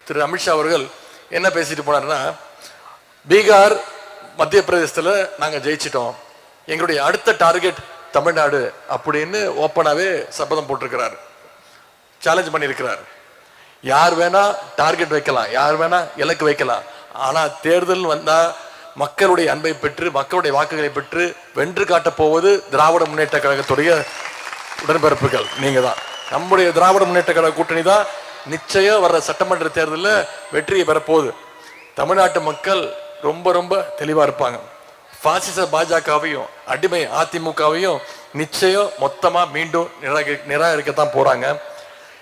திரு அமித்ஷா அவர்கள் என்ன பேசிட்டு போனார்னா, பீகார் மத்திய பிரதேசத்தில் நாங்கள் ஜெயிச்சிட்டோம், எங்களுடைய அடுத்த டார்கெட் தமிழ்நாடு அப்படின்னு ஓப்பனாகவே சபதம் போட்டிருக்கிறார், சேலஞ்ச் பண்ணியிருக்கிறார். யார் வேணா டார்கெட் வைக்கலாம், யார் வேணா இலக்கு வைக்கலாம், ஆனால் தேர்தல் வந்தால் மக்களுடைய அன்பை பெற்று மக்களுடைய வாக்குகளை பெற்று வென்று காட்டப் போவது திராவிட முன்னேற்ற கழகத்துடைய உடன்பிறப்புகள் நீங்க தான். நம்முடைய திராவிட முன்னேற்ற கழக கூட்டணி தான் நிச்சயம் வர்ற சட்டமன்ற தேர்தலில் வெற்றியை பெறப்போகுது. தமிழ்நாட்டு மக்கள் ரொம்ப ரொம்ப தெளிவா இருப்பாங்க. பாசிச பாஜகவையும் அடிமை அதிமுகவையும் நிச்சயம் மொத்தமா மீண்டும் நிராகரிக்கத்தான் போறாங்க.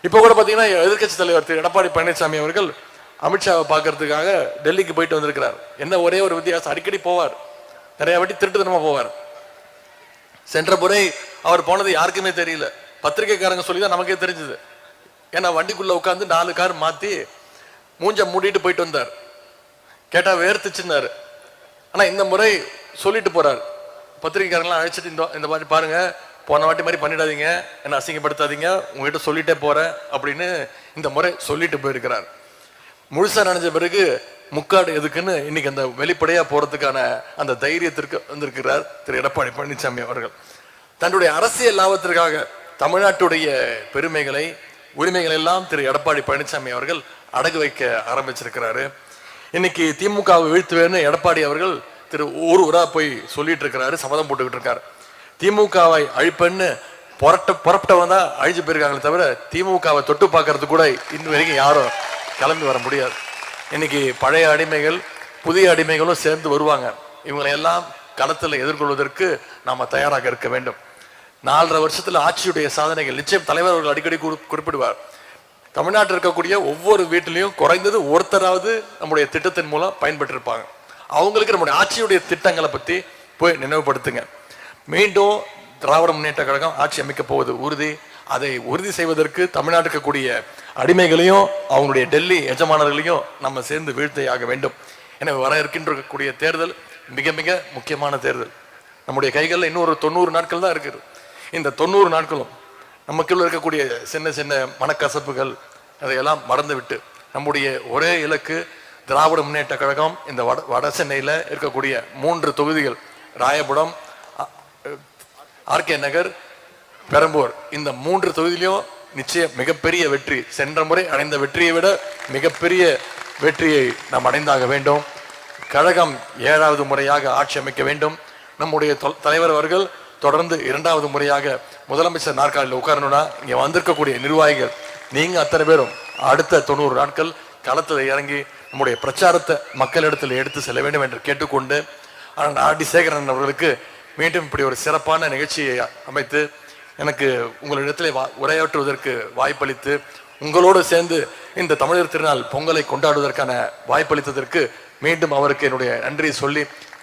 இப்ப கூட பாத்தீங்கன்னா எதிர்கட்சி தலைவர் திரு எடப்பாடி பழனிசாமி அவர்கள் அமித்ஷாவை பார்க்கறதுக்காக டெல்லிக்கு போயிட்டு வந்திருக்கிறார். என்ன ஒரே ஒரு வித்தியாசம், அடிக்கடி போவார், நிறைய வாட்டி திருட்டுத்தனமா போவார். சென்ற முறை அவர் போனது யாருக்குமே தெரியல, பத்திரிகைக்காரங்க சொல்லிதான் நமக்கே தெரிஞ்சது. ஏன்னா வண்டிக்குள்ள உட்காந்து 4 கார் மாத்தி மூஞ்ச மூடிட்டு போயிட்டு வந்தார். கேட்டா வேர்த்துச்சுன்னாரு. ஆனா இந்த முறை சொல்லிட்டு போறார், பத்திரிகைக்காரங்களாம் அழைச்சிட்டு இந்த மாதிரி பாருங்க, போன வாட்டி மாதிரி பண்ணிடாதீங்க, என்ன அசிங்கப்படுத்தாதீங்க, உங்ககிட்ட சொல்லிட்டே போறேன் அப்படின்னு இந்த முறை சொல்லிட்டு போயிருக்கிறார். முழுசா நினைஞ்ச பிறகு முக்காடு எதுக்குன்னு இன்னைக்கு அந்த வெளிப்படையா போறதுக்கான அந்த தைரியத்திற்கு வந்திருக்கிறார் திரு எடப்பாடி பழனிசாமி அவர்கள். தன்னுடைய அரசியல் லாபத்திற்காக தமிழ்நாட்டுடைய பெருமைகளை உரிமைகள் எல்லாம் திரு எடப்பாடி பழனிசாமி அவர்கள் அடகு வைக்க ஆரம்பிச்சிருக்கிறாரு. இன்னைக்கு திமுகவை வீழ்த்துவேன்னு எடப்பாடி அவர்கள் திரு ஊரா போய் சொல்லிட்டு இருக்கிறாரு, சம்மதம் போட்டுக்கிட்டு இருக்காரு. திமுகவை அழிப்பென்னு புறப்பட்டவன் தான் அழிஞ்சு போயிருக்காங்களே தவிர திமுகவை தொட்டு பார்க்கறது கூட இன்னும் வரைக்கும் யாரும் கிளம்பி வர முடியாது. இன்னைக்கு பழைய அடிமைகள் புதிய அடிமைகளும் சேர்ந்து வருவாங்க. இவங்களை எல்லாம் களத்தில் எதிர்கொள்வதற்கு நாம தயாராக இருக்க வேண்டும். 4.5 வருஷத்துல ஆட்சியுடைய சாதனைகள் நிச்சயம் தலைவர் அவர்கள் அடிக்கடி குறிப்பிடுவார். தமிழ்நாட்டில் இருக்கக்கூடிய ஒவ்வொரு வீட்டிலையும் குறைந்தது ஒருத்தராவது நம்முடைய திட்டத்தின் மூலம் பயன்பெற்றிருப்பாங்க. அவங்களுக்கு நம்முடைய ஆட்சியுடைய திட்டங்களை பத்தி போய் நினைவுபடுத்துங்க. மீண்டும் திராவிட முன்னேற்ற கழகம் ஆட்சி அமைக்க போவது உறுதி. அதை உறுதி செய்வதற்கு தமிழ்நாட்டில் இருக்கக்கூடிய அடிமைகளையும் அவங்களுடைய டெல்லி எஜமானர்களையும் நம்ம சேர்ந்து வீழ்த்தையாக வேண்டும். எனவே வர இருக்கின்ற தேர்தல் மிக மிக முக்கியமான தேர்தல். நம்முடைய கைகளில் இன்னொரு 90 நாட்கள் தான் இருக்குது. இந்த 90 நாட்களும் நமக்குள்ள இருக்கக்கூடிய சின்ன சின்ன மனக்கசப்புகள் அதையெல்லாம் மறந்துவிட்டு நம்முடைய ஒரே இலக்கு திராவிட முன்னேற்ற கழகம் இந்த வட சென்னையில் இருக்கக்கூடிய 3 தொகுதிகள், ராயபுரம், ஆர்கே நகர், பெரம்பூர், இந்த 3 தொகுதியிலும் நிச்சயம் மிகப்பெரிய வெற்றி, சென்ற முறை அடைந்த வெற்றியை விட மிகப்பெரிய வெற்றியை நாம் அடைந்தாக வேண்டும். கழகம் 7வது முறையாக ஆட்சி அமைக்க வேண்டும். நம்முடைய தலைவர் அவர்கள் தொடர்ந்து 2வது முறையாக முதலமைச்சர் நாற்காலியில் உட்காரணும்னா இங்க வந்திருக்கக்கூடிய நிர்வாகிகள் நீங்க அத்தனை பேரும் அடுத்த 90 நாட்கள் களத்தில் இறங்கி நம்முடைய பிரச்சாரத்தை மக்களிடத்தில் எடுத்து செல்ல வேண்டும் என்று கேட்டுக்கொண்டு ஆர்டி சேகரன் அவர்களுக்கு மீண்டும் இப்படி ஒரு சிறப்பான நிகழ்ச்சியை அமைத்து எனக்கு உங்களிடத்திலே உரையாற்றுவதற்கு வாய்ப்பளித்து உங்களோடு சேர்ந்து இந்த தமிழர் திருநாள் பொங்கலை கொண்டாடுவதற்கான வாய்ப்பளித்ததற்கு மீண்டும் அவருக்கு என்னுடைய நன்றியை சொல்லி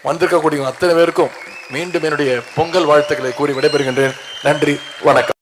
வந்திருக்கக்கூடிய அத்தனை பேருக்கும் மீண்டும் என்னுடைய பொங்கல் வாழ்த்துக்களை கூறி விடைபெறுகின்றேன். நன்றி, வணக்கம்.